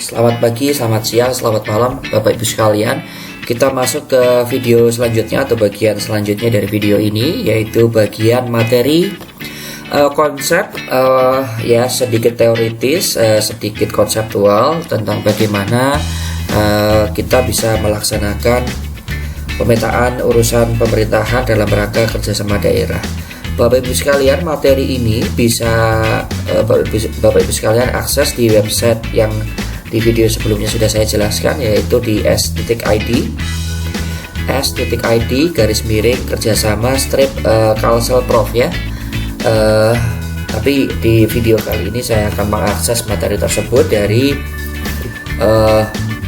Selamat pagi, selamat siang, selamat malam Bapak Ibu sekalian. Kita masuk ke video selanjutnya atau bagian selanjutnya dari video ini, yaitu bagian materi konsep, ya sedikit teoritis, sedikit konseptual tentang bagaimana kita bisa melaksanakan pemetaan urusan pemerintahan dalam rangka kerjasama daerah. Bapak Ibu sekalian, materi ini bisa Bapak Ibu sekalian akses di website yang di video sebelumnya sudah saya jelaskan, yaitu di s.id garis miring kerjasama strip Kalsel Prof ya. Tapi di video kali ini saya akan mengakses materi tersebut dari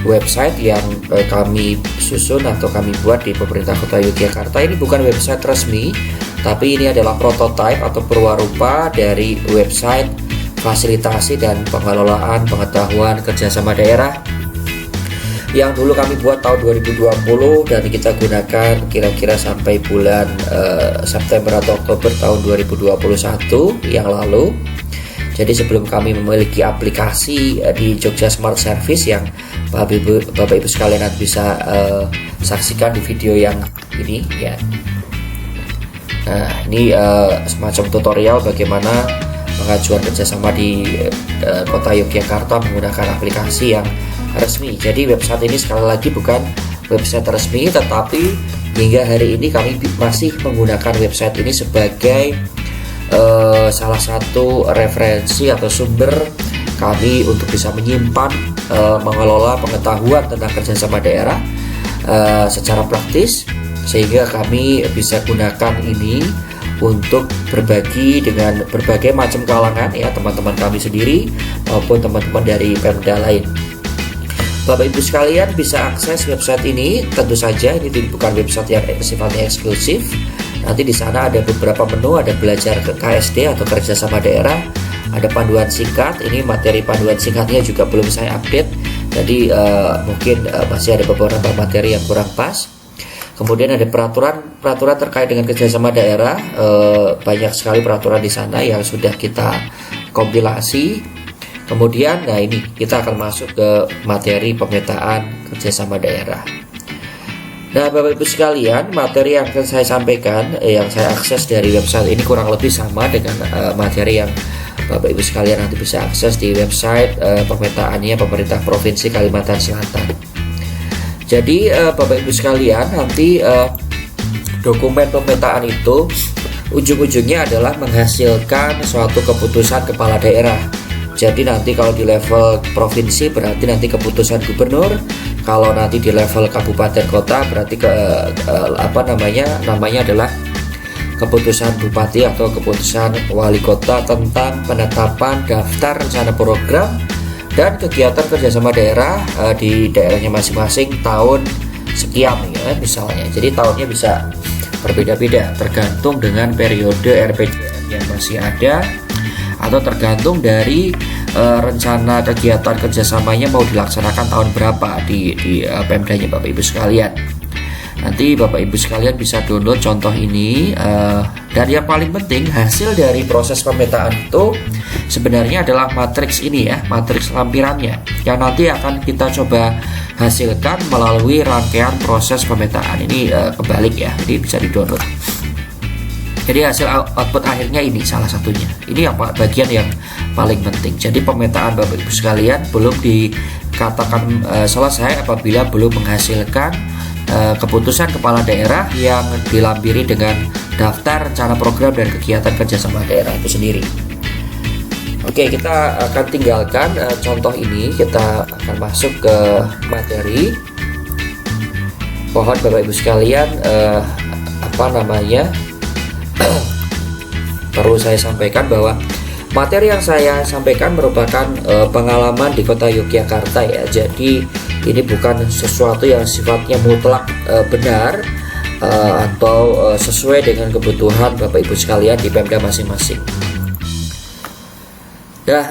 website yang kami susun atau kami buat di pemerintah Kota Yogyakarta. Ini bukan website resmi, tapi ini adalah prototipe atau perwarupa dari website fasilitasi dan pengelolaan pengetahuan kerjasama daerah yang dulu kami buat tahun 2020 dan kita gunakan kira-kira sampai bulan September atau Oktober tahun 2021 yang lalu. Jadi sebelum kami memiliki aplikasi di Jogja Smart Service yang Bapak Ibu sekalian bisa saksikan di video yang ini ya. Nah, ini semacam tutorial bagaimana pengajuan kerjasama di Kota Yogyakarta menggunakan aplikasi yang resmi. Jadi website ini sekali lagi bukan website resmi, tetapi hingga hari ini kami masih menggunakan website ini sebagai salah satu referensi atau sumber kami untuk bisa menyimpan, mengelola pengetahuan tentang kerjasama daerah secara praktis, sehingga kami bisa gunakan ini untuk berbagi dengan berbagai macam kalangan ya, teman-teman kami sendiri maupun teman-teman dari Pemda lain. Bapak Ibu sekalian bisa akses website ini, tentu saja ini bukan website yang sifatnya eksklusif. Nanti di sana ada beberapa menu, ada belajar ke KSD atau kerjasama daerah, ada panduan singkat. Ini materi panduan singkatnya juga belum saya update, jadi mungkin masih ada beberapa materi yang kurang pas. Kemudian ada peraturan terkait dengan kerjasama daerah, banyak sekali peraturan di sana yang sudah kita kompilasi. Kemudian, nah ini kita akan masuk ke materi pemetaan kerjasama daerah. Nah, Bapak Ibu sekalian, materi yang akan saya sampaikan, yang saya akses dari website ini kurang lebih sama dengan materi yang Bapak Ibu sekalian nanti bisa akses di website pemetaannya Pemerintah Provinsi Kalimantan Selatan. Jadi Bapak Ibu sekalian, nanti dokumen pemetaan itu ujung-ujungnya adalah menghasilkan suatu keputusan kepala daerah. Jadi nanti kalau di level provinsi berarti nanti keputusan gubernur, kalau nanti di level kabupaten kota berarti namanya adalah keputusan bupati atau keputusan wali kota tentang penetapan daftar rencana program dan kegiatan kerjasama daerah di daerahnya masing-masing tahun sekian ya misalnya. Jadi tahunnya bisa berbeda-beda tergantung dengan periode RPJM yang masih ada, atau tergantung dari rencana kegiatan kerjasamanya mau dilaksanakan tahun berapa di Pemdanya Bapak Ibu sekalian. Nanti Bapak Ibu sekalian bisa download contoh ini, dan yang paling penting hasil dari proses pemetaan itu sebenarnya adalah matriks ini ya, matriks lampirannya yang nanti akan kita coba hasilkan melalui rangkaian proses pemetaan. Ini kebalik ya, jadi bisa di-download. Jadi hasil output akhirnya ini salah satunya. Ini apa bagian yang paling penting. Jadi pemetaan Bapak Ibu sekalian belum dikatakan selesai apabila belum menghasilkan keputusan kepala daerah yang dilampiri dengan daftar rencana program dan kegiatan kerjasama daerah itu sendiri. Oke, kita akan tinggalkan contoh ini, kita akan masuk ke materi. Mohon Bapak Ibu sekalian perlu saya sampaikan bahwa materi yang saya sampaikan merupakan pengalaman di Kota Yogyakarta ya. Jadi ini bukan sesuatu yang sifatnya mutlak benar atau sesuai dengan kebutuhan Bapak Ibu sekalian di Pemda masing-masing. Nah,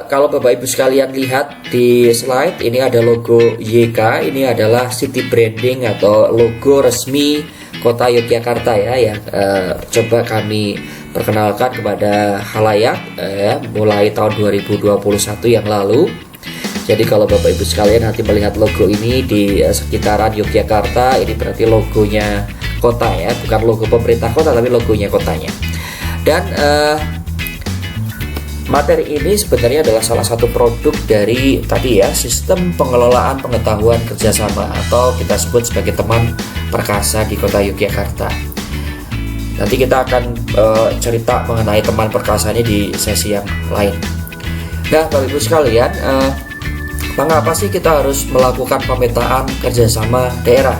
kalau Bapak Ibu sekalian lihat di slide ini ada logo YK, ini adalah city branding atau logo resmi Kota Yogyakarta ya, yang coba kami perkenalkan kepada khalayak mulai tahun 2021 yang lalu. Jadi kalau Bapak Ibu sekalian nanti melihat logo ini di sekitaran Yogyakarta, ini berarti logonya kota ya, bukan logo pemerintah kota tapi logonya kotanya. Dan materi ini sebenarnya adalah salah satu produk dari tadi ya, sistem pengelolaan pengetahuan kerjasama atau kita sebut sebagai teman perkasa di kota Yogyakarta. Nanti kita akan cerita mengenai teman perkasa ini di sesi yang lain. Nah, Bapak Ibu sekalian, mengapa sih kita harus melakukan pemetaan kerjasama daerah?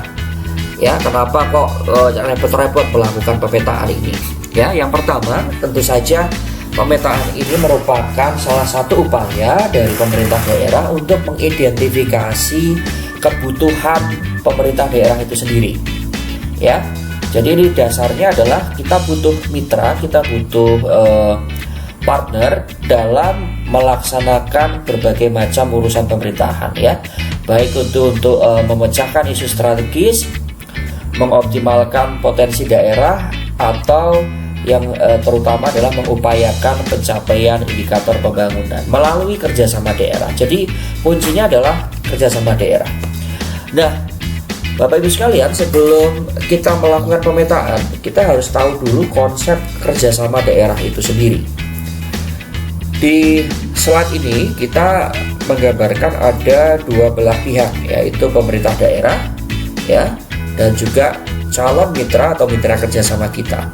Ya, kenapa kok repot-repot melakukan pemetaan ini? Ya, yang pertama tentu saja pemetaan ini merupakan salah satu upaya dari pemerintah daerah untuk mengidentifikasi kebutuhan pemerintah daerah itu sendiri. Ya, jadi ini dasarnya adalah kita butuh mitra, kita butuh partner dalam melaksanakan berbagai macam urusan pemerintahan ya, baik untuk memecahkan isu strategis, mengoptimalkan potensi daerah, atau yang terutama adalah mengupayakan pencapaian indikator pembangunan melalui kerjasama daerah. Jadi kuncinya adalah kerjasama daerah. Nah, Bapak Ibu sekalian, sebelum kita melakukan pemetaan, kita harus tahu dulu konsep kerjasama daerah itu sendiri. Di slide ini kita menggambarkan ada dua belah pihak, yaitu pemerintah daerah ya, dan juga calon mitra atau mitra kerjasama kita.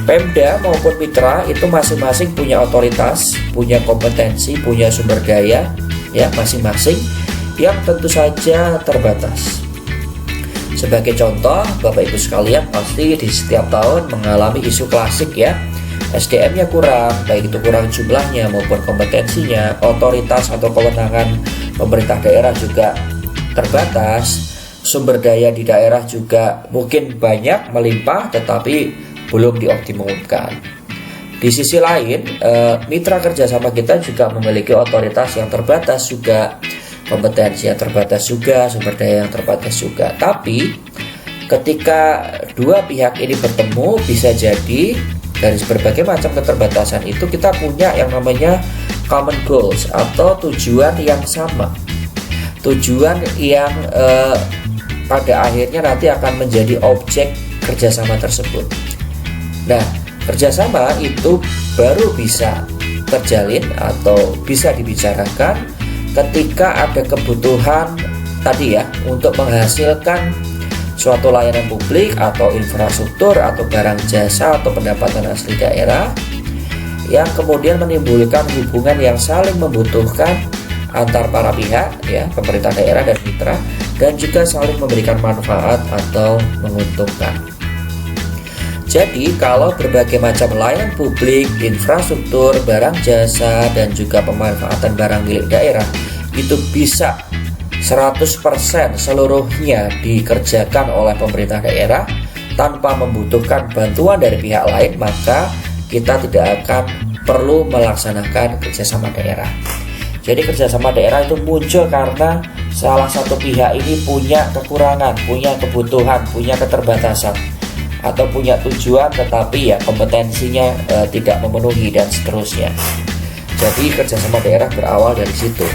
Pemda maupun mitra itu masing-masing punya otoritas, punya kompetensi, punya sumber daya ya masing-masing yang tentu saja terbatas. Sebagai contoh, Bapak Ibu sekalian pasti di setiap tahun mengalami isu klasik ya, SDM-nya kurang, baik itu kurang jumlahnya maupun kompetensinya, otoritas atau kewenangan pemerintah daerah juga terbatas, sumber daya di daerah juga mungkin banyak melimpah tetapi belum dioptimalkan. Di sisi lain, mitra kerjasama kita juga memiliki otoritas yang terbatas juga, kompetensi yang terbatas juga, sumber daya yang terbatas juga. Tapi ketika dua pihak ini bertemu, bisa jadi dari berbagai macam keterbatasan itu kita punya yang namanya common goals atau tujuan yang sama, tujuan yang pada akhirnya nanti akan menjadi objek kerjasama tersebut. Nah, kerjasama itu baru bisa terjalin atau bisa dibicarakan ketika ada kebutuhan tadi ya untuk menghasilkan suatu layanan publik atau infrastruktur atau barang jasa atau pendapatan asli daerah yang kemudian menimbulkan hubungan yang saling membutuhkan antar para pihak ya, pemerintah daerah dan mitra, dan juga saling memberikan manfaat atau menguntungkan. Jadi kalau berbagai macam layanan publik, infrastruktur, barang jasa, dan juga pemanfaatan barang milik daerah itu bisa 100% seluruhnya dikerjakan oleh pemerintah daerah tanpa membutuhkan bantuan dari pihak lain, maka kita tidak akan perlu melaksanakan kerjasama daerah. Jadi kerjasama daerah itu muncul karena salah satu pihak ini punya kekurangan, punya kebutuhan, punya keterbatasan, atau punya tujuan tetapi ya kompetensinya tidak memenuhi dan seterusnya. Jadi kerjasama daerah berawal dari situ.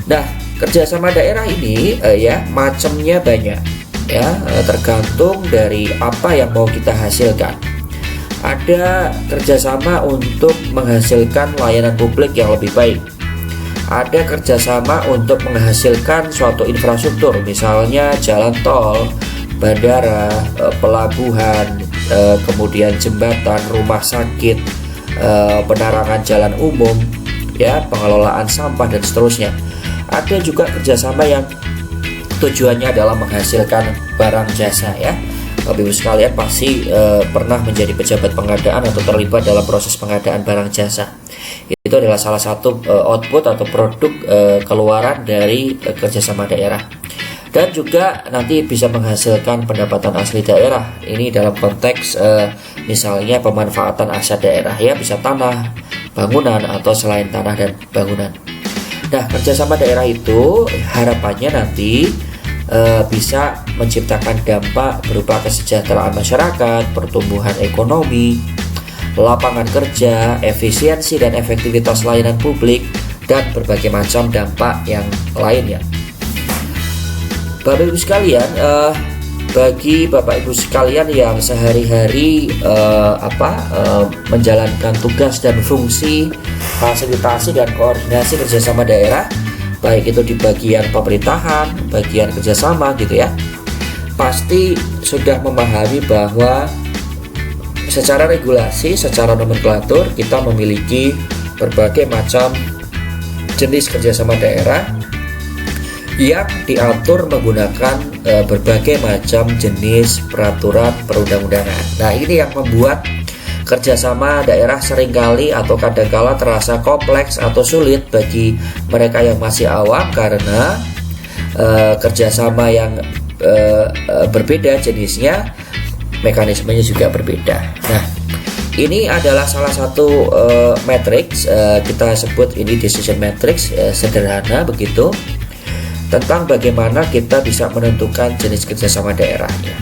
Nah, kerjasama daerah ini ya macamnya banyak ya, tergantung dari apa yang mau kita hasilkan. Ada kerjasama untuk menghasilkan layanan publik yang lebih baik. Ada kerjasama untuk menghasilkan suatu infrastruktur, misalnya jalan tol, bandara, pelabuhan, kemudian jembatan, rumah sakit, penerangan jalan umum, ya, pengelolaan sampah dan seterusnya. Ada juga kerjasama yang tujuannya adalah menghasilkan barang jasa ya. Bapak Ibu sekalian pasti pernah menjadi pejabat pengadaan atau terlibat dalam proses pengadaan barang jasa. Itu adalah salah satu output atau produk keluaran dari kerjasama daerah. Dan juga nanti bisa menghasilkan pendapatan asli daerah. Ini dalam konteks misalnya pemanfaatan aset daerah ya, bisa tanah, bangunan atau selain tanah dan bangunan. Nah, kerjasama daerah itu harapannya nanti bisa menciptakan dampak berupa kesejahteraan masyarakat, pertumbuhan ekonomi, lapangan kerja, efisiensi dan efektivitas layanan publik, dan berbagai macam dampak yang lainnya. Bapak Ibu sekalian, bagi Bapak Ibu sekalian yang sehari-hari menjalankan tugas dan fungsi fasilitasi dan koordinasi kerjasama daerah, baik itu di bagian pemerintahan, bagian kerjasama gitu ya, pasti sudah memahami bahwa secara regulasi, secara nomenklatur kita memiliki berbagai macam jenis kerjasama daerah yang diatur menggunakan berbagai macam jenis peraturan perundang-undangan. Nah, ini yang membuat kerjasama daerah seringkali atau kadangkala terasa kompleks atau sulit bagi mereka yang masih awam, karena kerjasama yang berbeda jenisnya, mekanismenya juga berbeda. Nah, ini adalah salah satu matriks, kita sebut ini decision matrix, sederhana begitu, tentang bagaimana kita bisa menentukan jenis kerjasama daerahnya.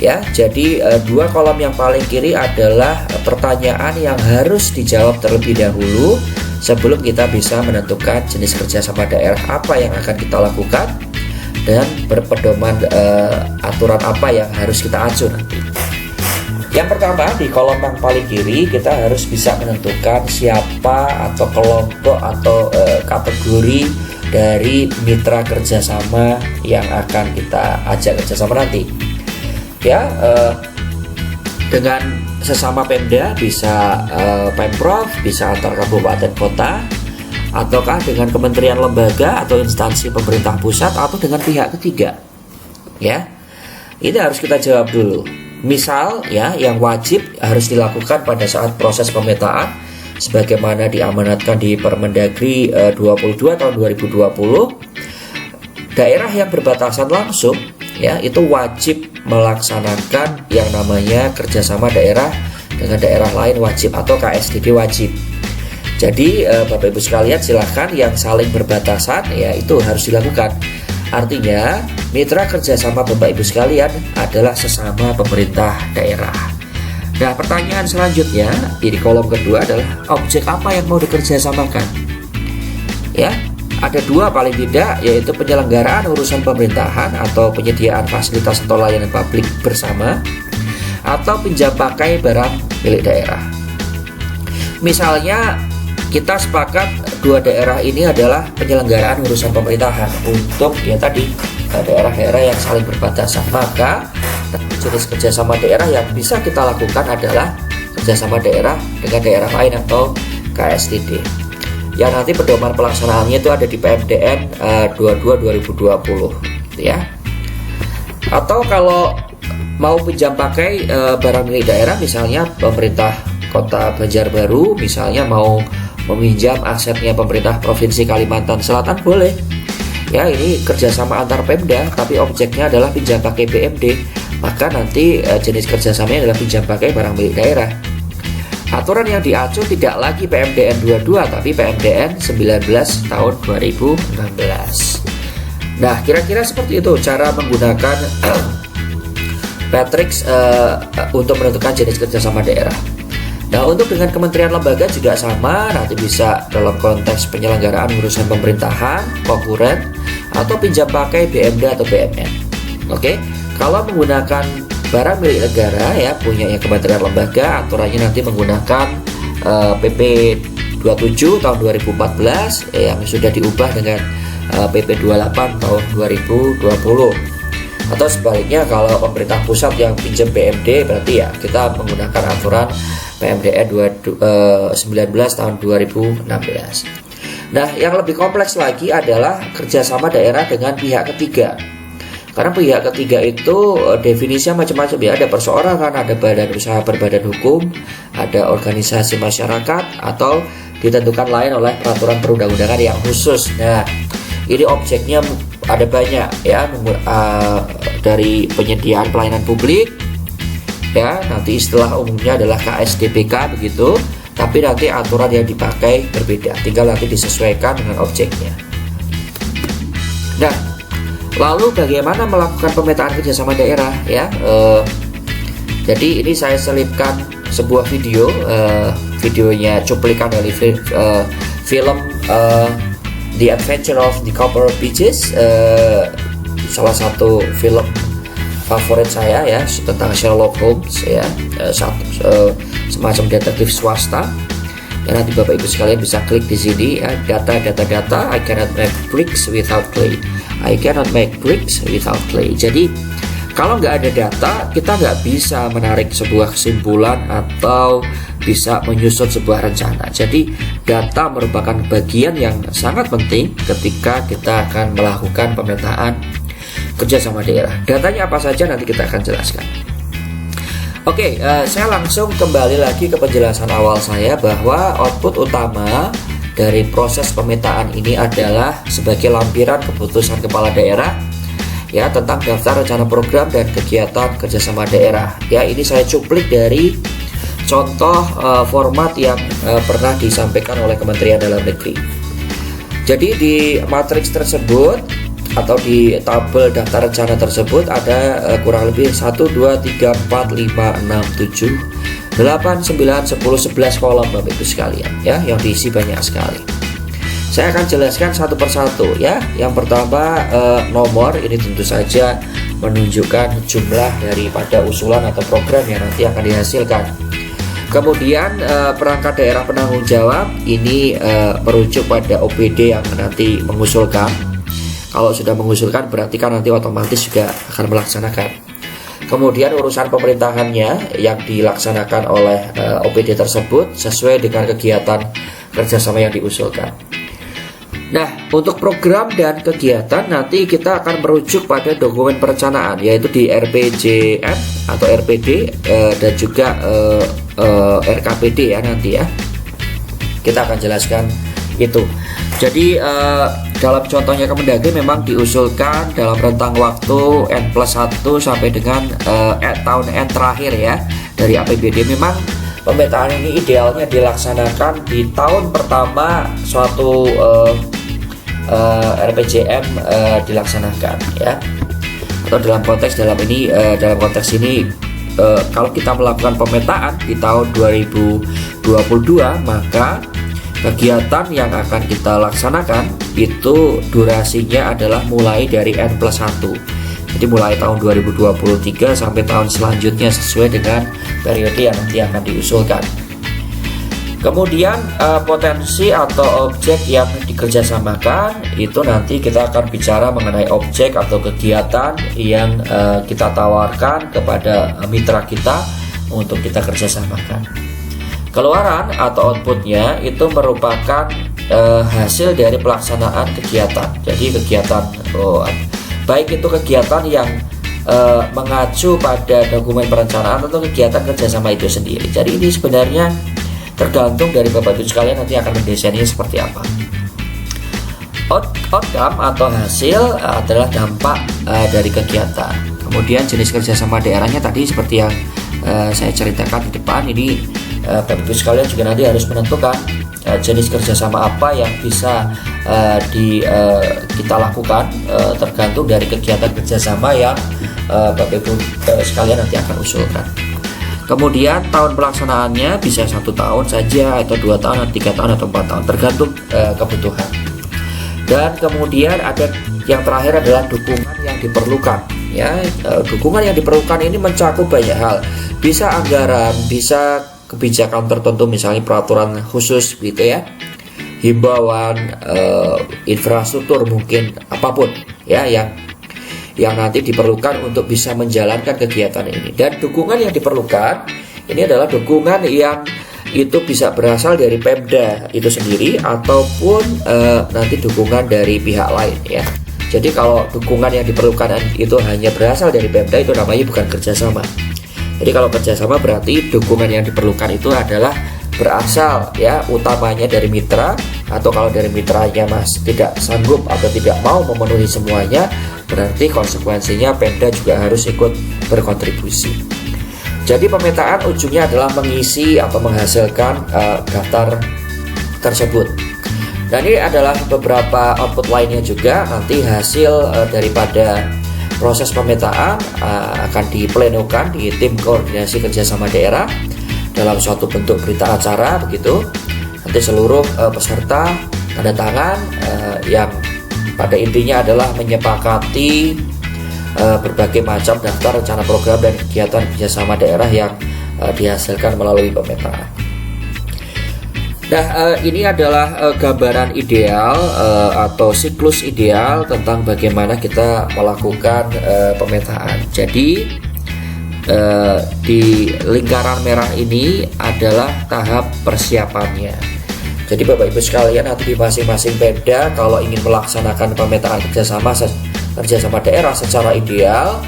Ya, jadi dua kolom yang paling kiri adalah pertanyaan yang harus dijawab terlebih dahulu sebelum kita bisa menentukan jenis kerjasama daerah apa yang akan kita lakukan dan berpedoman aturan apa yang harus kita acu nanti. Yang pertama, di kolom yang paling kiri kita harus bisa menentukan siapa atau kelompok atau kategori dari mitra kerjasama yang akan kita ajak kerjasama nanti. Ya, dengan sesama Pemda, bisa Pemprov, bisa antar kabupaten kota, ataukah dengan kementerian lembaga atau instansi pemerintah pusat, atau dengan pihak ketiga. Ya, ini harus kita jawab dulu. Misal ya, yang wajib harus dilakukan pada saat proses pemetaan sebagaimana diamanatkan di Permendagri 22 tahun 2020, daerah yang berbatasan langsung ya itu wajib melaksanakan yang namanya kerjasama daerah dengan daerah lain wajib atau KSDD wajib. Jadi Bapak Ibu sekalian, silahkan yang saling berbatasan ya itu harus dilakukan. Artinya mitra kerjasama Bapak Ibu sekalian adalah sesama pemerintah daerah. Nah, pertanyaan selanjutnya di kolom kedua adalah objek apa yang mau dikerjasamakan. Ya, ada dua paling tidak, yaitu penyelenggaraan urusan pemerintahan atau penyediaan fasilitas atau layanan publik bersama, atau pinjam pakai barang milik daerah. Misalnya kita sepakat dua daerah ini adalah penyelenggaraan urusan pemerintahan untuk ya tadi daerah-daerah yang saling berbatasan, maka jenis kerjasama daerah yang bisa kita lakukan adalah kerjasama daerah dengan daerah lain atau KSDD. Yang nanti pedoman pelaksanaannya itu ada di PMDN 22 2020 ya. Atau kalau mau pinjam pakai barang milik daerah, misalnya pemerintah Kota Banjarbaru misalnya mau meminjam asetnya pemerintah Provinsi Kalimantan Selatan, boleh. Ya, ini kerjasama antar Pemda, tapi objeknya adalah pinjam pakai BMD, maka nanti jenis kerjasamanya adalah pinjam pakai barang milik daerah. Aturan yang diacu tidak lagi PMDN 22, tapi PMDN 19 tahun 2016. Nah, kira-kira seperti itu cara menggunakan matriks untuk menentukan jenis kerjasama daerah. Nah, untuk dengan kementerian lembaga juga sama, nanti bisa dalam konteks penyelenggaraan urusan pemerintahan, konkuren, atau pinjam pakai BMD atau BMN. Oke, kalau menggunakan barang milik negara ya punya kementerian lembaga, aturannya nanti menggunakan PP 27 tahun 2014 yang sudah diubah dengan PP 28 tahun 2020. Atau sebaliknya, kalau pemerintah pusat yang pinjam BMD, berarti ya kita menggunakan aturan PMDN 19 tahun 2016. Nah, yang lebih kompleks lagi adalah kerjasama daerah dengan pihak ketiga. Karena pihak ketiga itu definisinya macam-macam ya. Ada perseorangan, ada badan usaha berbadan hukum, ada organisasi masyarakat, atau ditentukan lain oleh peraturan perundang-undangan yang khusus. Nah, ini objeknya ada banyak ya, dari penyediaan pelayanan publik ya, nanti istilah umumnya adalah KSDPK begitu, tapi nanti aturan yang dipakai berbeda, tinggal nanti disesuaikan dengan objeknya. Nah, lalu bagaimana melakukan pemetaan kerjasama daerah ya? Jadi ini saya selipkan sebuah video, videonya cuplikan dari film uh, The Adventure of the Copper Beaches, salah satu film favorit saya ya, tentang Sherlock Holmes ya, semacam detektif swasta. Ya, nanti Bapak Ibu sekalian bisa klik di sini ya, data. I cannot make bricks without clay. I cannot make bricks without clay. Jadi kalau nggak ada data, kita nggak bisa menarik sebuah kesimpulan atau bisa menyusun sebuah rencana. Jadi data merupakan bagian yang sangat penting ketika kita akan melakukan pemetaan kerjasama daerah. Datanya apa saja nanti kita akan jelaskan. Oke, saya langsung kembali lagi ke penjelasan awal saya bahwa output utama dari proses pemetaan ini adalah sebagai lampiran keputusan kepala daerah ya tentang daftar rencana program dan kegiatan kerjasama daerah. Ya, ini saya cuplik dari contoh format yang pernah disampaikan oleh Kementerian Dalam Negeri. Jadi di matriks tersebut atau di tabel daftar rencana tersebut ada kurang lebih 1, 2, 3, 4, 5, 6, 7, 8, 9, 10, 11 kolom Bapak Ibu sekalian ya, yang diisi banyak sekali. Saya akan jelaskan satu persatu ya. Yang pertama nomor, ini tentu saja menunjukkan jumlah daripada usulan atau program yang nanti akan dihasilkan. Kemudian perangkat daerah penanggung jawab ini merujuk pada OPD yang nanti mengusulkan. Kalau sudah mengusulkan berarti kan nanti otomatis juga akan melaksanakan. Kemudian urusan pemerintahannya yang dilaksanakan oleh OPD tersebut sesuai dengan kegiatan kerjasama yang diusulkan. Nah, untuk program dan kegiatan nanti kita akan merujuk pada dokumen perencanaan, yaitu di RPJM atau RPD dan juga RKPD ya nanti ya. Kita akan jelaskan itu. Jadi dalam contohnya Kemendagri memang diusulkan dalam rentang waktu N+1 sampai dengan tahun N terakhir ya dari APBD. Memang pemetaan ini idealnya dilaksanakan di tahun pertama suatu RPJM dilaksanakan ya, atau dalam konteks ini kalau kita melakukan pemetaan di tahun 2022 maka kegiatan yang akan kita laksanakan itu durasinya adalah mulai dari N+1. Jadi mulai tahun 2023 sampai tahun selanjutnya sesuai dengan periode yang nanti akan diusulkan. Kemudian potensi atau objek yang dikerjasamakan itu nanti kita akan bicara mengenai objek atau kegiatan yang kita tawarkan kepada mitra kita untuk kita kerjasamakan. Keluaran atau outputnya itu merupakan hasil dari pelaksanaan kegiatan. Jadi kegiatan baik itu kegiatan yang mengacu pada dokumen perencanaan atau kegiatan kerjasama itu sendiri. Jadi ini sebenarnya tergantung dari Bapak Ibu sekalian nanti akan mendesainnya seperti apa. Outcome atau hasil adalah dampak dari kegiatan. Kemudian jenis kerjasama daerahnya tadi seperti yang saya ceritakan di depan ini, Bapak Ibu sekalian juga nanti harus menentukan jenis kerjasama apa yang bisa kita lakukan tergantung dari kegiatan kerjasama yang Bapak Ibu sekalian nanti akan usulkan. Kemudian tahun pelaksanaannya bisa 1 tahun saja atau 2 tahun, 3 tahun atau 4 tahun tergantung kebutuhan. Dan kemudian ada yang terakhir adalah dukungan yang diperlukan. Ya, dukungan yang diperlukan ini mencakup banyak hal. Bisa anggaran, bisa kebijakan tertentu, misalnya peraturan khusus gitu ya, himbauan, infrastruktur mungkin apapun ya yang nanti diperlukan untuk bisa menjalankan kegiatan ini. Dan dukungan yang diperlukan ini adalah dukungan yang itu bisa berasal dari Pemda itu sendiri ataupun nanti dukungan dari pihak lain ya. Jadi kalau dukungan yang diperlukan itu hanya berasal dari Pemda, itu namanya bukan kerjasama. Jadi kalau kerjasama berarti dukungan yang diperlukan itu adalah berasal ya utamanya dari mitra, atau kalau dari mitranya tidak sanggup atau tidak mau memenuhi semuanya, berarti konsekuensinya Pemda juga harus ikut berkontribusi. Jadi pemetaan ujungnya adalah mengisi atau menghasilkan daftar tersebut. Dan ini adalah beberapa output lainnya juga. Nanti hasil daripada proses pemetaan akan diplenokan di tim koordinasi kerjasama daerah dalam suatu bentuk berita acara begitu. Nanti seluruh peserta tanda tangan yang pada intinya adalah menyepakati berbagai macam daftar rencana program dan kegiatan kerjasama daerah yang dihasilkan melalui pemetaan. Nah, ini adalah gambaran ideal atau siklus ideal tentang bagaimana kita melakukan pemetaan. Jadi di lingkaran merah ini adalah tahap persiapannya. Jadi Bapak Ibu sekalian, nanti di masing-masing Pemda kalau ingin melaksanakan pemetaan kerjasama daerah secara ideal,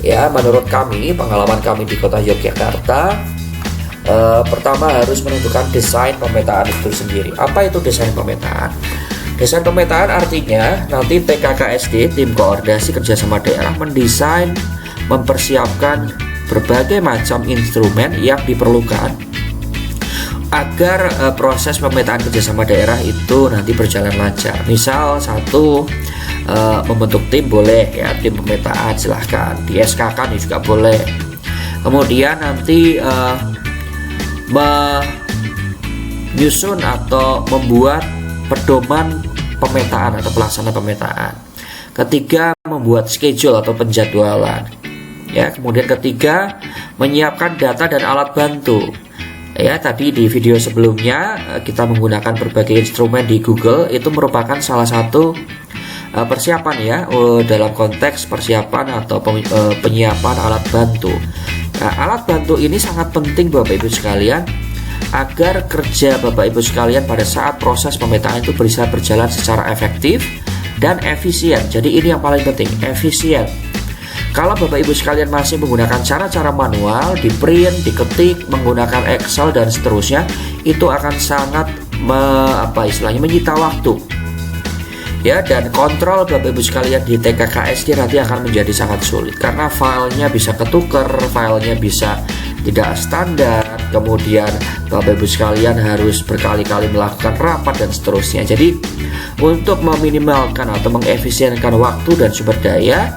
ya menurut kami, pengalaman kami di Kota Yogyakarta, pertama harus menentukan desain pemetaan itu sendiri. Apa itu desain pemetaan? Desain pemetaan artinya nanti TKKSD, Tim Koordinasi Kerjasama Daerah, mendesain, mempersiapkan berbagai macam instrumen yang diperlukan agar proses pemetaan kerjasama daerah itu nanti berjalan lancar. Misal satu, membentuk tim boleh ya, tim pemetaan silahkan, di SK kan juga boleh. Kemudian nanti menyusun atau membuat pedoman pemetaan atau pelaksana pemetaan. Ketiga, membuat schedule atau penjadwalan. Ya, kemudian ketiga, menyiapkan data dan alat bantu. Ya, tadi di video sebelumnya kita menggunakan berbagai instrumen di Google, itu merupakan salah satu persiapan ya, dalam konteks persiapan atau penyiapan alat bantu. Nah, alat bantu ini sangat penting Bapak Ibu sekalian, agar kerja Bapak Ibu sekalian pada saat proses pemetaan itu bisa berjalan secara efektif dan efisien. Jadi ini yang paling penting, efisien. Kalau Bapak Ibu sekalian masih menggunakan cara-cara manual, di print, diketik, menggunakan Excel dan seterusnya, itu akan sangat menyita waktu. Ya, dan kontrol Bapak Ibu sekalian di TKKSD nanti akan menjadi sangat sulit karena filenya bisa ketuker, filenya bisa tidak standar, kemudian Bapak Ibu sekalian harus berkali-kali melakukan rapat dan seterusnya. Jadi untuk meminimalkan atau mengefisienkan waktu dan sumber daya,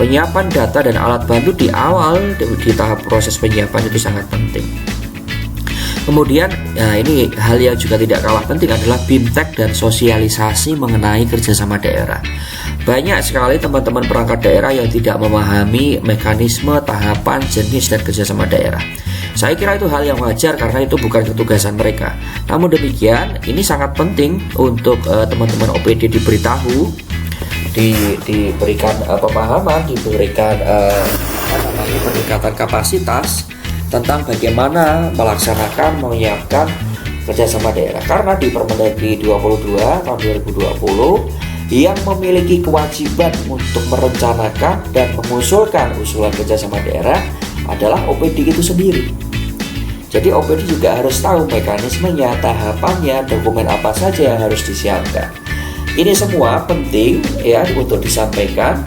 penyiapan data dan alat bantu di awal di tahap proses penyiapan itu sangat penting. Kemudian ini hal yang juga tidak kalah penting adalah BIMTEK dan sosialisasi mengenai kerjasama daerah. Banyak sekali teman-teman perangkat daerah yang tidak memahami mekanisme, tahapan, jenis dan kerjasama daerah. Saya kira itu hal yang wajar karena itu bukan ketugasan mereka. Namun demikian, ini sangat penting untuk teman-teman OPD diberitahu, diberikan pemahaman, diberikan peningkatan kapasitas tentang bagaimana melaksanakan, menyiapkan kerjasama daerah. Karena di Permendagri 22 tahun 2020 yang memiliki kewajiban untuk merencanakan dan mengusulkan usulan kerjasama daerah adalah OPD itu sendiri. Jadi OPD juga harus tahu mekanismenya, tahapannya, dokumen apa saja yang harus disiapkan. Ini semua penting ya untuk disampaikan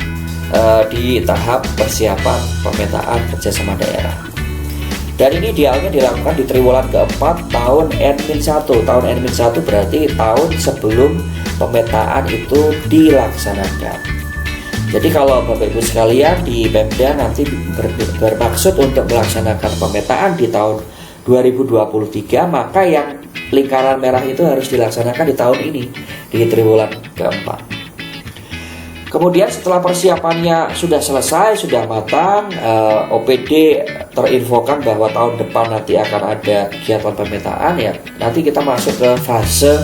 di tahap persiapan pemetaan kerjasama daerah. Dan ini idealnya dilakukan di triwulan keempat tahun N-1. Tahun N-1 berarti tahun sebelum pemetaan itu dilaksanakan. Jadi kalau Bapak Ibu sekalian di Pemda nanti bermaksud untuk melaksanakan pemetaan di tahun 2023, maka yang lingkaran merah itu harus dilaksanakan di tahun ini, di triwulan keempat. Kemudian setelah persiapannya sudah selesai, sudah matang, OPD terinfokan bahwa tahun depan nanti akan ada kegiatan pemetaan ya. Nanti kita masuk ke fase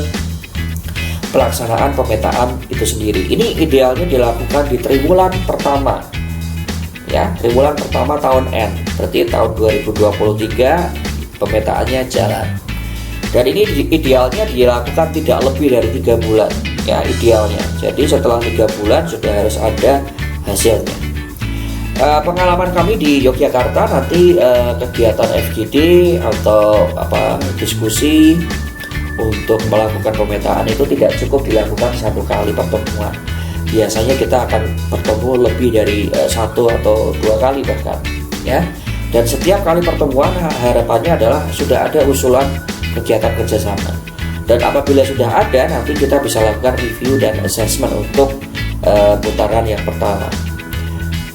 pelaksanaan pemetaan itu sendiri. Ini idealnya dilakukan di triwulan pertama. Ya, triwulan pertama tahun N. Berarti tahun 2023 pemetaannya jalan. Dan ini idealnya dilakukan tidak lebih dari 3 bulan. Ya, idealnya. Jadi setelah 3 bulan sudah harus ada hasilnya. Pengalaman kami di Yogyakarta nanti kegiatan FGD atau diskusi untuk melakukan pemetaan itu tidak cukup dilakukan satu kali pertemuan. Biasanya kita akan bertemu lebih dari 1 atau 2 kali bahkan, ya. Dan setiap kali pertemuan harapannya adalah sudah ada usulan kegiatan kerjasama. Dan apabila sudah ada, nanti kita bisa lakukan review dan assessment untuk putaran yang pertama.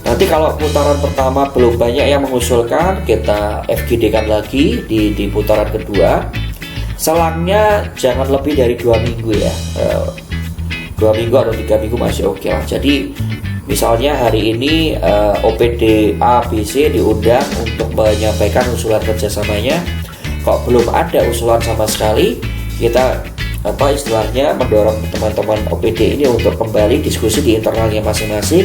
Nanti kalau putaran pertama belum banyak yang mengusulkan, kita FGD-kan lagi di putaran kedua. Selangnya jangan lebih dari 2 minggu ya. 2 minggu atau 3 minggu masih oke lah. Jadi misalnya hari ini OPD A, B, C diundang untuk menyampaikan usulan kerjasamanya. Kok belum ada usulan sama sekali, kita istilahnya mendorong teman-teman OPD ini untuk kembali diskusi di internalnya masing-masing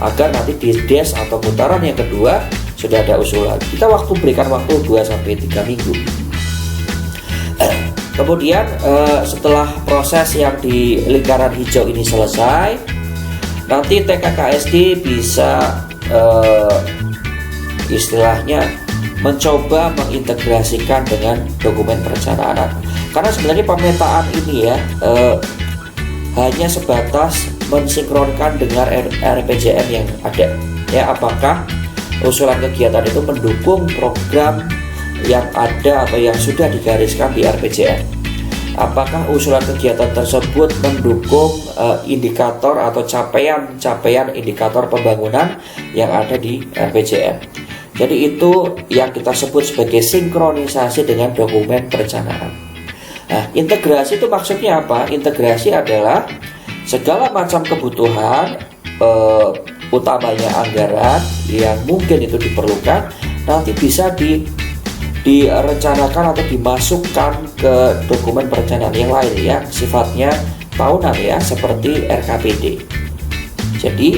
agar nanti di des atau putaran yang kedua sudah ada usulan. Kita berikan waktu 2-3 minggu. Kemudian setelah proses yang di lingkaran hijau ini selesai, nanti TKKSD bisa istilahnya mencoba mengintegrasikan dengan dokumen perencanaan. Karena sebenarnya pemetaan ini ya hanya sebatas mensinkronkan dengan RPJM yang ada. Ya, apakah usulan kegiatan itu mendukung program yang ada atau yang sudah digariskan di RPJM? Apakah usulan kegiatan tersebut mendukung indikator atau capaian indikator pembangunan yang ada di RPJM? Jadi itu yang kita sebut sebagai sinkronisasi dengan dokumen perencanaan. Nah, integrasi itu maksudnya apa? Integrasi adalah segala macam kebutuhan, utamanya anggaran yang mungkin itu diperlukan, nanti bisa direncanakan atau dimasukkan ke dokumen perencanaan yang lain yang sifatnya tahunan ya, seperti RKPD. Jadi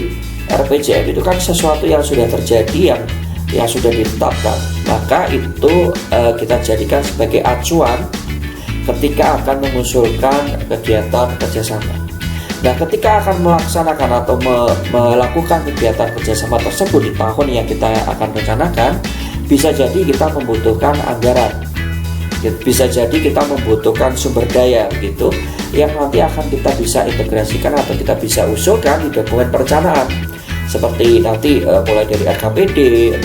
RPJM itu kan sesuatu yang sudah terjadi, yang sudah ditetapkan, maka itu kita jadikan sebagai acuan ketika akan mengusulkan kegiatan kerjasama. Nah, ketika akan melaksanakan atau melakukan kegiatan kerjasama tersebut di tahun yang kita akan rencanakan, bisa jadi kita membutuhkan anggaran, bisa jadi kita membutuhkan sumber daya gitu, yang nanti akan kita bisa integrasikan atau kita bisa usulkan di dokumen perencanaan. Seperti nanti mulai dari RKPD,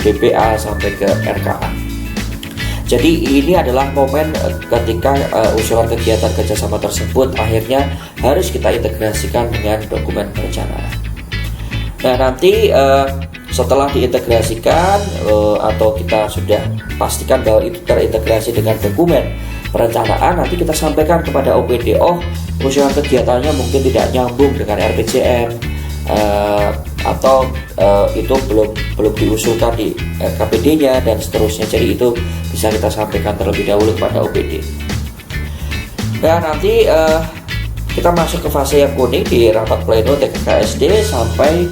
DPA sampai ke RKA. Jadi ini adalah momen ketika usulan kegiatan kerjasama tersebut akhirnya harus kita integrasikan dengan dokumen perencanaan. Nah, nanti setelah diintegrasikan atau kita sudah pastikan bahwa itu terintegrasi dengan dokumen perencanaan, nanti kita sampaikan kepada OPD, usulan kegiatannya mungkin tidak nyambung dengan RPJM, atau itu belum diusulkan di KPD-nya dan seterusnya. Jadi itu bisa kita sampaikan terlebih dahulu kepada OPD. Dan nanti kita masuk ke fase yang kuning di rapat pleno TKKSD sampai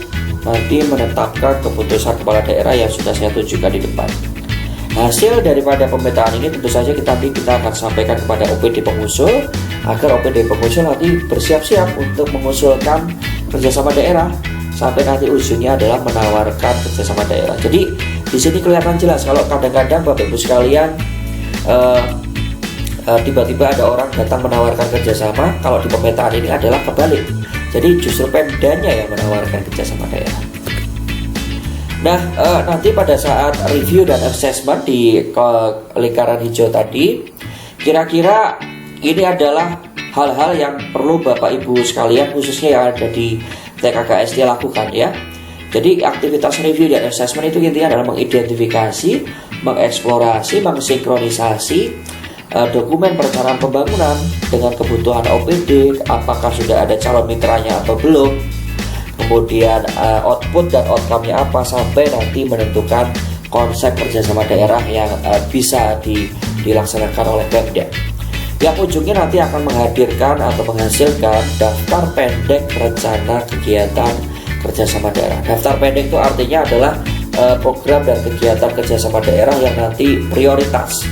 nanti menetapkan keputusan kepala daerah yang sudah saya tunjukkan di depan. Hasil daripada pemetaan ini tentu saja kita akan sampaikan kepada OPD pengusul agar OPD pengusul nanti bersiap-siap untuk mengusulkan kerjasama daerah sampai nanti ujungnya adalah menawarkan kerjasama daerah. Jadi di sini kelihatan jelas kalau kadang-kadang Bapak Ibu sekalian tiba-tiba ada orang datang menawarkan kerjasama, kalau di pemetaan ini adalah kebalik. Jadi justru Pemdanya yang menawarkan kerjasama daerah. Nah, nanti pada saat review dan assessment di lingkaran hijau tadi, kira-kira ini adalah hal-hal yang perlu Bapak Ibu sekalian khususnya yang ada di TKKSD lakukan ya. Jadi aktivitas review dan assessment itu intinya adalah mengidentifikasi, mengeksplorasi, mensinkronisasi dokumen perencanaan pembangunan dengan kebutuhan OPD, apakah sudah ada calon mitranya atau belum, kemudian output dan outcome-nya apa, sampai nanti menentukan konsep kerjasama daerah yang bisa dilaksanakan oleh Pemda. Yang ujungnya nanti akan menghadirkan atau menghasilkan daftar pendek rencana kegiatan kerjasama daerah. Daftar pendek itu artinya adalah program dan kegiatan kerjasama daerah yang nanti prioritas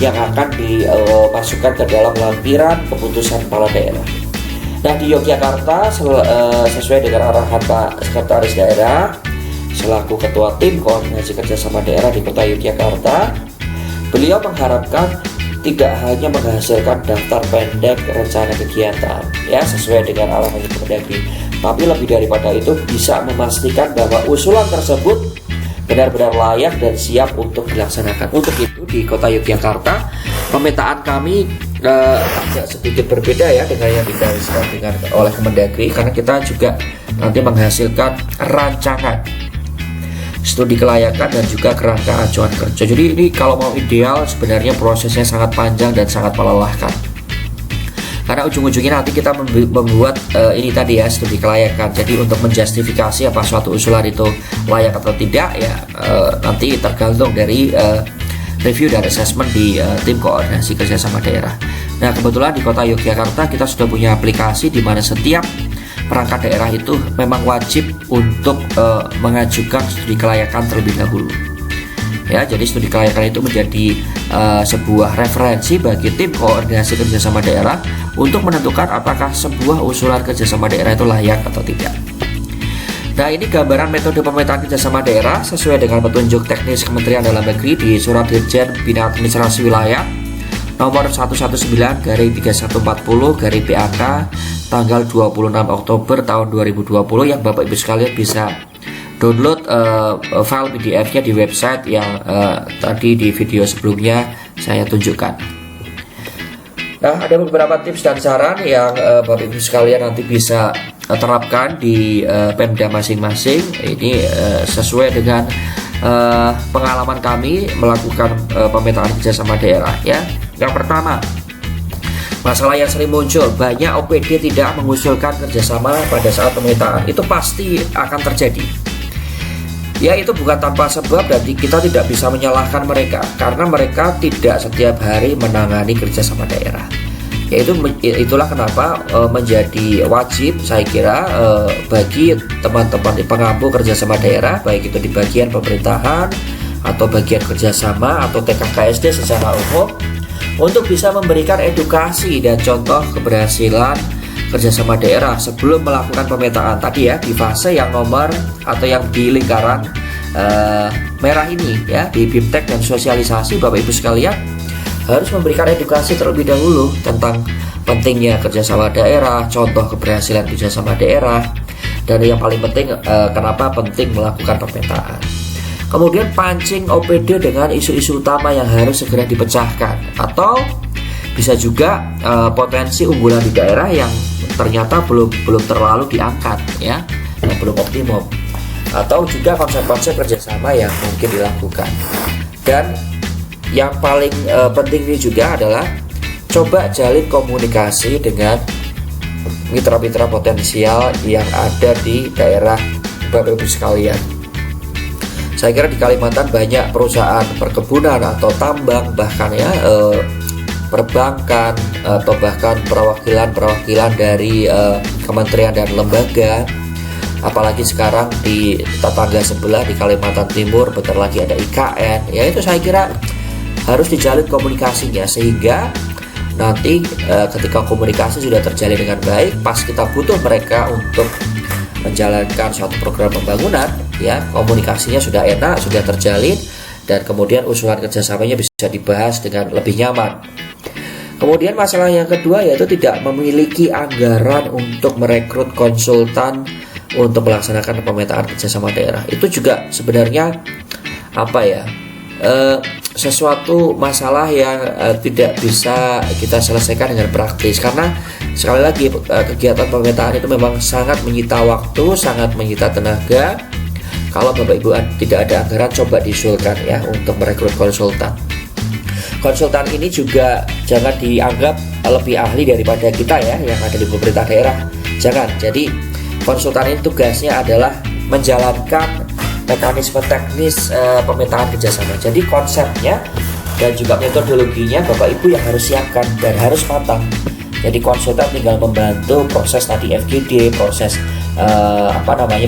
yang akan dimasukkan ke dalam lampiran keputusan kepala daerah. Nah, di Yogyakarta sesuai dengan arahan Pak Sekretaris Daerah selaku Ketua Tim Koordinasi Kerjasama Daerah di Kota Yogyakarta, beliau mengharapkan tidak hanya menghasilkan daftar pendek rencana kegiatan ya sesuai dengan arahan Kemendagri, tapi lebih daripada itu bisa memastikan bahwa usulan tersebut benar-benar layak dan siap untuk dilaksanakan. Untuk itu di Kota Yogyakarta pemetaan kami agak sedikit berbeda ya dengan yang digariskan oleh Kemendagri, karena kita juga nanti menghasilkan rancangan. studi kelayakan, dan juga kerangka acuan kerja. Jadi ini kalau mau ideal sebenarnya prosesnya sangat panjang dan sangat melelahkan. Karena ujung-ujungnya nanti kita membuat ini tadi ya, studi kelayakan. Jadi untuk menjustifikasi apa suatu usulan itu layak atau tidak ya nanti tergantung dari review dan assessment di tim koordinasi kerjasama daerah. Nah, kebetulan di Kota Yogyakarta kita sudah punya aplikasi di mana setiap perangkat daerah itu memang wajib untuk mengajukan studi kelayakan terlebih dahulu. Ya, jadi studi kelayakan itu menjadi sebuah referensi bagi tim koordinasi kerjasama daerah untuk menentukan apakah sebuah usulan kerjasama daerah itu layak atau tidak. Nah, ini gambaran metode pemetaan kerjasama daerah sesuai dengan petunjuk teknis Kementerian Dalam Negeri di Surat Dirjen Bina Administrasi Wilayah nomor 119/3140/PAK tanggal 26 Oktober tahun 2020 yang Bapak Ibu sekalian bisa download file PDF-nya di website yang tadi di video sebelumnya saya tunjukkan. Nah, ada beberapa tips dan saran yang Bapak Ibu sekalian nanti bisa terapkan di Pemda masing-masing. Ini sesuai dengan pengalaman kami melakukan pemetaan kerjasama daerah ya. Yang pertama, masalah yang sering muncul, banyak OPD tidak mengusulkan kerjasama pada saat pemetaan. Itu pasti akan terjadi. Ya, itu bukan tanpa sebab dan kita tidak bisa menyalahkan mereka karena mereka tidak setiap hari menangani kerjasama daerah. Itulah kenapa menjadi wajib saya kira bagi teman-teman pengampu kerjasama daerah, baik itu di bagian pemerintahan atau bagian kerjasama atau TKKSD secara umum, untuk bisa memberikan edukasi dan contoh keberhasilan kerjasama daerah sebelum melakukan pemetaan tadi ya, di fase yang nomor atau yang di lingkaran merah ini ya, di BIMTEK dan sosialisasi. Bapak Ibu sekalian harus memberikan edukasi terlebih dahulu tentang pentingnya kerjasama daerah, contoh keberhasilan kerjasama daerah, dan yang paling penting kenapa penting melakukan pemetaan. Kemudian pancing OPD dengan isu-isu utama yang harus segera dipecahkan, atau bisa juga potensi unggulan di daerah yang ternyata belum terlalu diangkat ya, yang belum optimum, atau juga konsep-konsep kerjasama yang mungkin dilakukan. Dan yang paling penting ini juga adalah coba jalin komunikasi dengan mitra-mitra potensial yang ada di daerah Bapak Ibu sekalian. Saya kira di Kalimantan banyak perusahaan perkebunan atau tambang, bahkan ya perbankan atau bahkan perwakilan dari kementerian dan lembaga. Apalagi sekarang di tetangga sebelah di Kalimantan Timur bentar lagi ada IKN. Ya, itu saya kira harus dijalin komunikasinya sehingga nanti ketika komunikasi sudah terjalin dengan baik, pas kita butuh mereka untuk menjalankan suatu program pembangunan ya, komunikasinya sudah enak, sudah terjalin, dan kemudian usulan kerjasamanya bisa dibahas dengan lebih nyaman. Kemudian masalah yang kedua yaitu tidak memiliki anggaran untuk merekrut konsultan untuk melaksanakan pemetaan kerjasama daerah. Itu juga sebenarnya sesuatu masalah yang tidak bisa kita selesaikan dengan praktis, karena sekali lagi kegiatan pemetaan itu memang sangat menyita waktu, sangat menyita tenaga. Kalau Bapak Ibu tidak ada anggaran, coba diusulkan ya untuk merekrut konsultan. Konsultan ini juga jangan dianggap lebih ahli daripada kita ya yang ada di pemerintah daerah. Jangan. Jadi konsultan ini tugasnya adalah menjalankan mekanisme teknis pemetaan kerjasama. Jadi konsepnya dan juga metodologinya Bapak Ibu yang harus siapkan dan harus matang. Jadi konsultan tinggal membantu proses tadi FGD, proses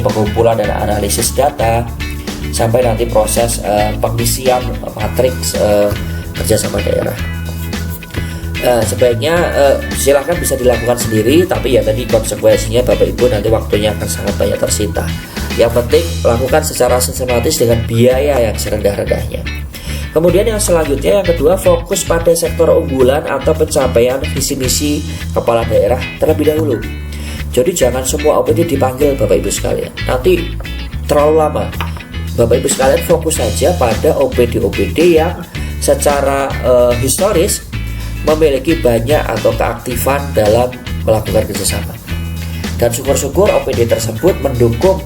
pengumpulan dan analisis data, sampai nanti proses pengisian matriks kerjasama daerah. Sebaiknya silahkan bisa dilakukan sendiri, tapi ya tadi konsekuensinya Bapak Ibu nanti waktunya akan sangat banyak tersita. Yang penting lakukan secara sistematis dengan biaya yang serendah-rendahnya. Kemudian yang selanjutnya, yang kedua, fokus pada sektor unggulan atau pencapaian visi misi kepala daerah terlebih dahulu. Jadi jangan semua OPD dipanggil Bapak Ibu sekalian, nanti terlalu lama. Bapak Ibu sekalian fokus saja pada OPD-OPD yang secara historis memiliki banyak atau keaktifan dalam melakukan kerjasama. Dan syukur-syukur OPD tersebut mendukung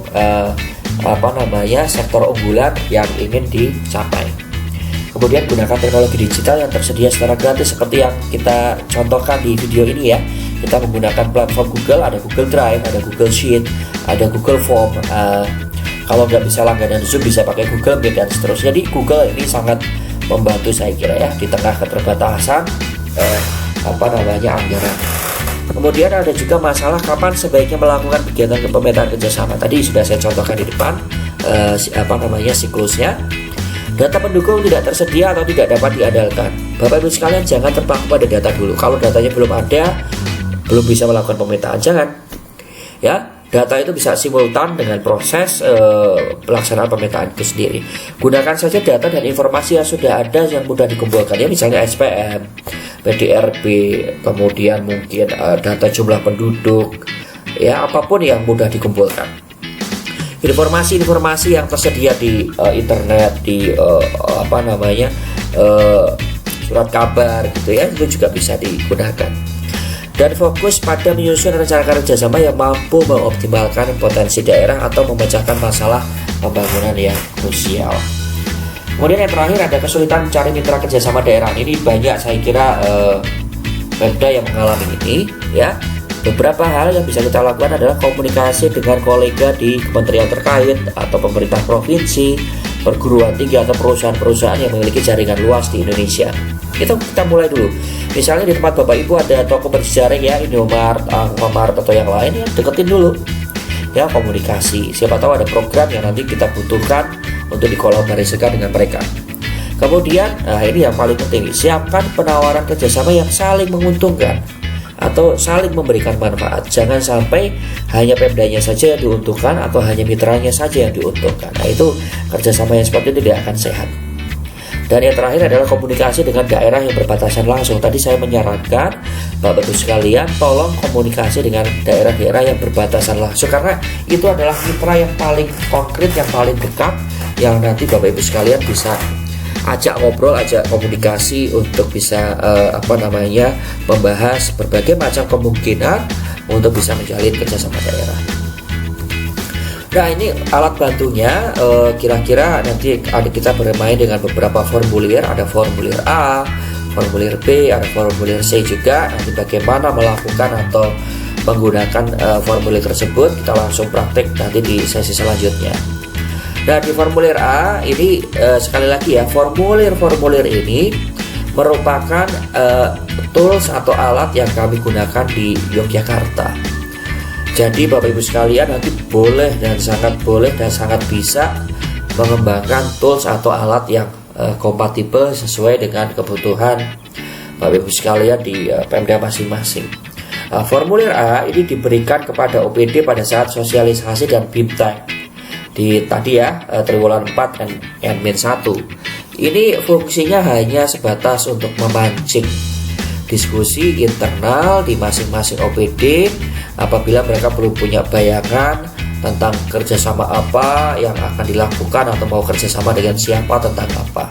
sektor unggulan yang ingin dicapai. Kemudian gunakan teknologi digital yang tersedia secara gratis seperti yang kita contohkan di video ini ya. Kita menggunakan platform Google, ada Google Drive, ada Google Sheet, ada Google Form. Kalau nggak bisa langganan Zoom bisa pakai Google Meet dan seterusnya. Jadi Google ini sangat membantu saya kira ya di tengah keterbatasan anggaran. Kemudian ada juga masalah kapan sebaiknya melakukan kegiatan pemetaan kerjasama. Tadi sudah saya contohkan di depan siklusnya. Data pendukung tidak tersedia atau tidak dapat diandalkan. Bapak Ibu sekalian jangan terpaku pada data dulu. Kalau datanya belum ada, belum bisa melakukan pemetaan, jangan. Ya, data itu bisa simultan dengan proses pelaksanaan pemetaan itu sendiri. Gunakan saja data dan informasi yang sudah ada yang mudah dikumpulkan ya, misalnya SPM, PDRB, kemudian mungkin data jumlah penduduk, ya apapun yang mudah dikumpulkan. Informasi-informasi yang tersedia di internet, di surat kabar gitu ya, itu juga bisa digunakan. Dan fokus pada menyusun rencana kerjasama yang mampu mengoptimalkan potensi daerah atau memecahkan masalah pembangunan yang krusial. Kemudian yang terakhir ada kesulitan mencari mitra kerjasama daerah. Ini banyak saya kira Pemda yang mengalami ini ya. Beberapa hal yang bisa kita lakukan adalah komunikasi dengan kolega di kementerian terkait atau pemerintah provinsi, perguruan tinggi atau perusahaan-perusahaan yang memiliki jaringan luas di Indonesia. Kita mulai dulu. Misalnya di tempat Bapak Ibu ada toko berjejaring ya, Indomart, Alfamart atau yang lain ya, deketin dulu. Ya, komunikasi. Siapa tahu ada program yang nanti kita butuhkan untuk dikolaborasikan dengan mereka. Kemudian, ini yang paling penting, siapkan penawaran kerjasama yang saling menguntungkan atau saling memberikan manfaat. Jangan sampai hanya Pemdanya saja yang diuntungkan atau hanya mitranya saja yang diuntungkan. Nah, itu kerjasama yang seperti itu tidak akan sehat. Dan yang terakhir adalah komunikasi dengan daerah yang berbatasan langsung. Tadi saya menyarankan Bapak Ibu sekalian, tolong komunikasi dengan daerah-daerah yang berbatasan langsung, karena itu adalah mitra yang paling konkret, yang paling dekat, yang nanti Bapak Ibu sekalian bisa ajak ngobrol, ajak komunikasi untuk bisa membahas berbagai macam kemungkinan untuk bisa menjalin kerjasama daerah. Nah, ini alat bantunya, kira-kira nanti kita bermain dengan beberapa formulir. Ada formulir A, formulir B, ada formulir C juga. Nanti bagaimana melakukan atau menggunakan formulir tersebut kita langsung praktek nanti di sesi selanjutnya. Nah, di formulir A ini sekali lagi ya, formulir ini merupakan tools atau alat yang kami gunakan di Yogyakarta. Jadi Bapak Ibu sekalian nanti boleh dan sangat bisa mengembangkan tools atau alat yang kompatibel sesuai dengan kebutuhan Bapak Ibu sekalian di Pemda masing-masing. Formulir A ini diberikan kepada OPD pada saat sosialisasi dan BIMTEK di tadi ya, triwulan 4 dan N-1. Ini fungsinya hanya sebatas untuk memancing diskusi internal di masing-masing OPD apabila mereka belum punya bayangan tentang kerjasama apa yang akan dilakukan atau mau kerjasama dengan siapa tentang apa.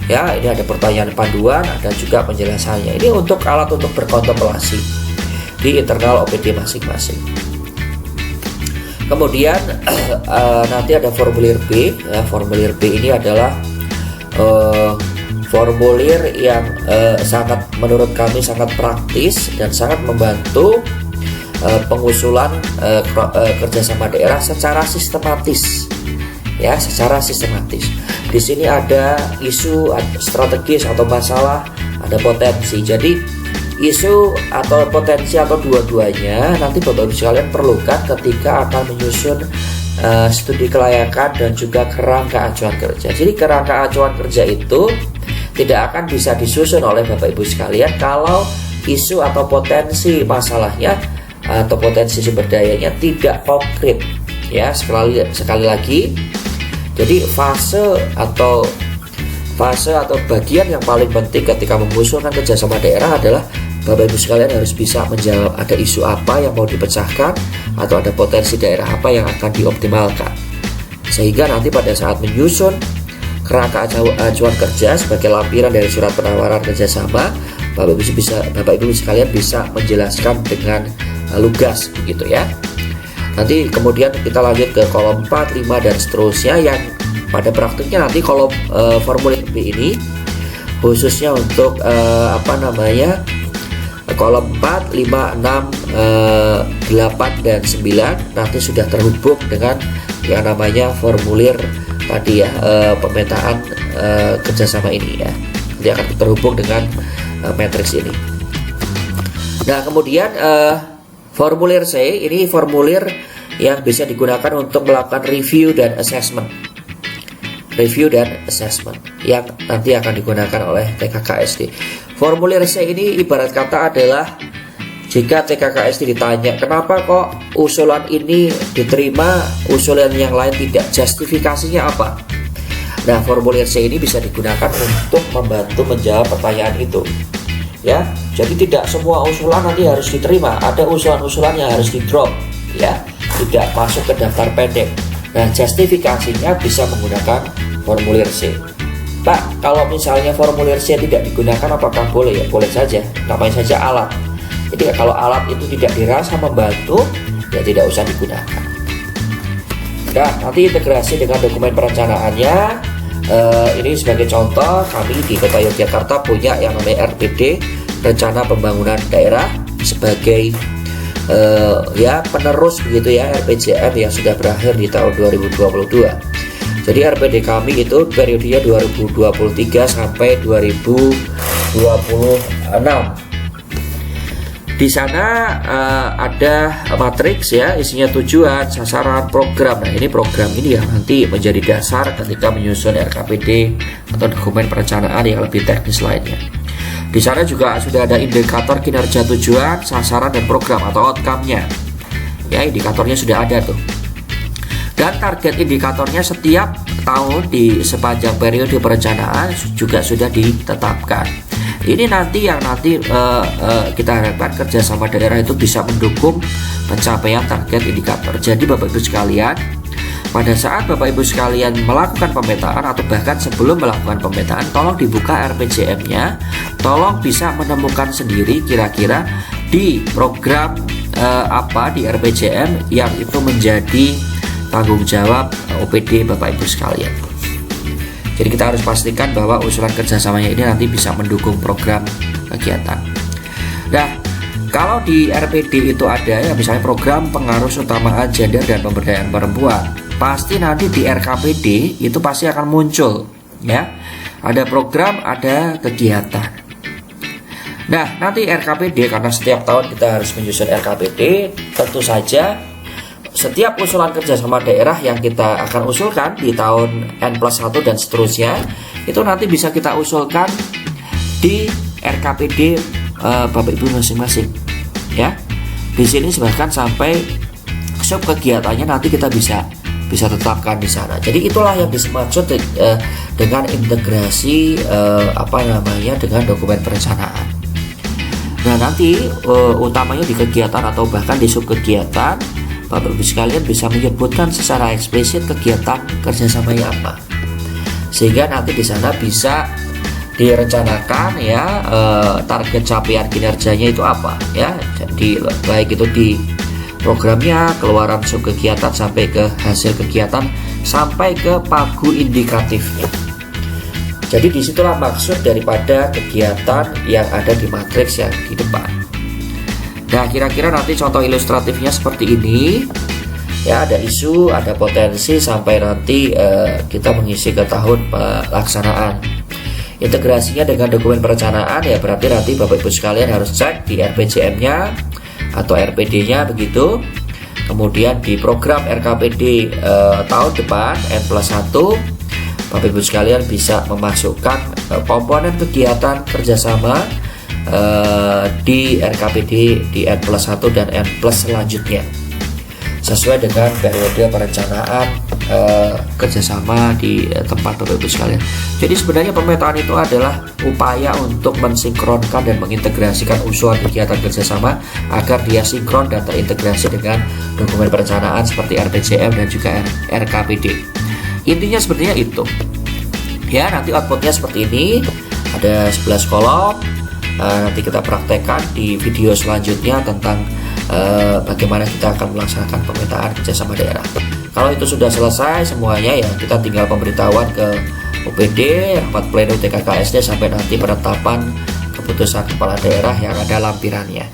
Ya, ini ada pertanyaan panduan, ada juga penjelasannya. Ini untuk alat untuk berkontemplasi di internal OPD masing-masing. Kemudian nanti ada formulir B. Ya, formulir B ini adalah formulir yang menurut kami sangat praktis dan sangat membantu pengusulan kerjasama daerah secara sistematis. Ya, secara sistematis. Di sini ada isu, ada strategis atau masalah, ada potensi. Jadi isu atau potensi atau dua-duanya nanti Bapak Ibu sekalian perlukan ketika akan menyusun studi kelayakan dan juga kerangka acuan kerja. Jadi kerangka acuan kerja itu tidak akan bisa disusun oleh Bapak Ibu sekalian kalau isu atau potensi masalahnya atau potensi sumber dayanya tidak konkret. Ya, sekali lagi, jadi fase atau bagian yang paling penting ketika mengusulkan kerjasama daerah adalah Bapak Ibu sekalian harus bisa menjawab ada isu apa yang mau dipecahkan atau ada potensi daerah apa yang akan dioptimalkan, sehingga nanti pada saat menyusun kerangka acuan kerja sebagai lampiran dari surat penawaran kerjasama, Bapak Ibu sekalian bisa menjelaskan dengan lugas begitu ya. Nanti kemudian kita lanjut ke kolom 4, 5 dan seterusnya, yang pada praktiknya nanti kolom formulir B ini khususnya untuk kolom 4, 5, 6, 8 dan 9 nanti sudah terhubung dengan yang namanya formulir tadi ya, pemetaan kerjasama ini ya. Nanti akan terhubung dengan matriks ini. Nah, kemudian formulir C ini formulir yang bisa digunakan untuk melakukan review dan assessment. Review dan assessment yang nanti akan digunakan oleh TKKSD. Formulir C ini ibarat kata adalah jika TKKSD ditanya kenapa kok usulan ini diterima, usulan yang lain tidak, justifikasinya apa? Nah, formulir C ini bisa digunakan untuk membantu menjawab pertanyaan itu. Ya, jadi tidak semua usulan nanti harus diterima. Ada usulan-usulan yang harus di-drop, ya, tidak masuk ke daftar pendek. Nah, justifikasinya bisa menggunakan formulir C. Pak, kalau misalnya formulir C tidak digunakan apakah boleh? Ya, boleh saja. Namanya saja alat. Jadi kalau alat itu tidak dirasa membantu, ya tidak usah digunakan. Nah, nanti integrasi dengan dokumen perencanaannya. Ini sebagai contoh, kami di Kota Yogyakarta punya yang namanya RPD, Rencana Pembangunan Daerah, sebagai ya penerus begitu ya RPJM yang sudah berakhir di tahun 2022. Jadi RPD kami itu periodenya 2023 sampai 2026. Di sana ada matriks ya, isinya tujuan, sasaran, program. Nah, ini program ini yang nanti menjadi dasar ketika menyusun RKPD atau dokumen perencanaan yang lebih teknis lainnya. Di sana juga sudah ada indikator kinerja tujuan, sasaran dan program atau outcome-nya. Ya, indikatornya sudah ada tuh. Dan target indikatornya setiap tahun di sepanjang periode perencanaan juga sudah ditetapkan. Ini nanti yang kita harapkan kerjasama daerah itu bisa mendukung pencapaian target indikator. Jadi Bapak Ibu sekalian, pada saat Bapak Ibu sekalian melakukan pemetaan atau bahkan sebelum melakukan pemetaan, tolong dibuka RPJM-nya, tolong bisa menemukan sendiri kira-kira di program apa di RPJM yang itu menjadi tanggung jawab OPD Bapak Ibu sekalian. Jadi kita harus pastikan bahwa usulan kerjasamanya ini nanti bisa mendukung program kegiatan. Nah, kalau di RPD itu ada ya misalnya program pengarus utamaan gender dan pemberdayaan perempuan, pasti nanti di RKPD itu pasti akan muncul ya. Ada program, ada kegiatan. Nah, nanti RKPD karena setiap tahun kita harus menyusun RKPD, tentu saja setiap usulan kerjasama daerah yang kita akan usulkan di tahun N+1 dan seterusnya itu nanti bisa kita usulkan di RKPD Bapak Ibu masing-masing ya. Di sini bahkan sampai sub kegiatannya nanti kita bisa tetapkan di sana. Jadi itulah yang dimaksud dengan integrasi dengan dokumen perencanaan. Nah, nanti utamanya di kegiatan atau bahkan di sub kegiatan Bapak Ibu sekalian bisa menyebutkan secara eksplisit kegiatan kerjasamanya apa, sehingga nanti di sana bisa direncanakan ya target capaian kinerjanya itu apa ya. Jadi baik itu di programnya, keluaran sub kegiatan sampai ke hasil kegiatan sampai ke pagu indikatifnya. Jadi disitulah maksud daripada kegiatan yang ada di matriks yang di depan. Nah, kira-kira nanti contoh ilustratifnya seperti ini ya, ada isu, ada potensi sampai nanti kita mengisi ke tahun pelaksanaan. Integrasinya dengan dokumen perencanaan ya berarti nanti Bapak Ibu sekalian harus cek di RPJM-nya atau RPD-nya begitu. Kemudian di program RKPD tahun depan N+1 Bapak Ibu sekalian bisa memasukkan komponen kegiatan kerjasama di RKPD di N+1 dan N+ selanjutnya sesuai dengan periode perencanaan kerjasama di tempat Bapak Ibu sekalian. Jadi sebenarnya pemetaan itu adalah upaya untuk mensinkronkan dan mengintegrasikan usulan kegiatan kerjasama agar dia sinkron dan terintegrasi dengan dokumen perencanaan seperti RPJM dan juga RKPD. Intinya sebenarnya itu ya. Nanti outputnya seperti ini, ada 11 kolom. Nanti kita praktekkan di video selanjutnya tentang bagaimana kita akan melaksanakan pemetaan kerjasama daerah. Kalau itu sudah selesai semuanya, ya kita tinggal pemberitahuan ke OPD, rapat pleno TKKSD, sampai nanti penetapan keputusan kepala daerah yang ada lampirannya.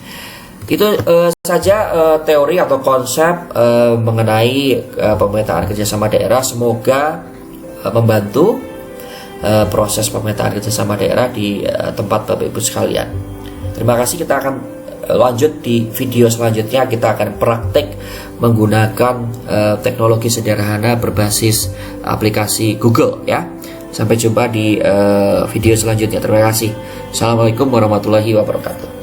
Itu saja teori atau konsep mengenai pemetaan kerjasama daerah. Semoga membantu proses pemetaan kerjasama daerah di tempat Bapak Ibu sekalian. Terima kasih. Kita akan lanjut di video selanjutnya. Kita akan praktek menggunakan teknologi sederhana berbasis aplikasi Google, ya. Sampai jumpa di video selanjutnya. Terima kasih. Assalamualaikum warahmatullahi wabarakatuh.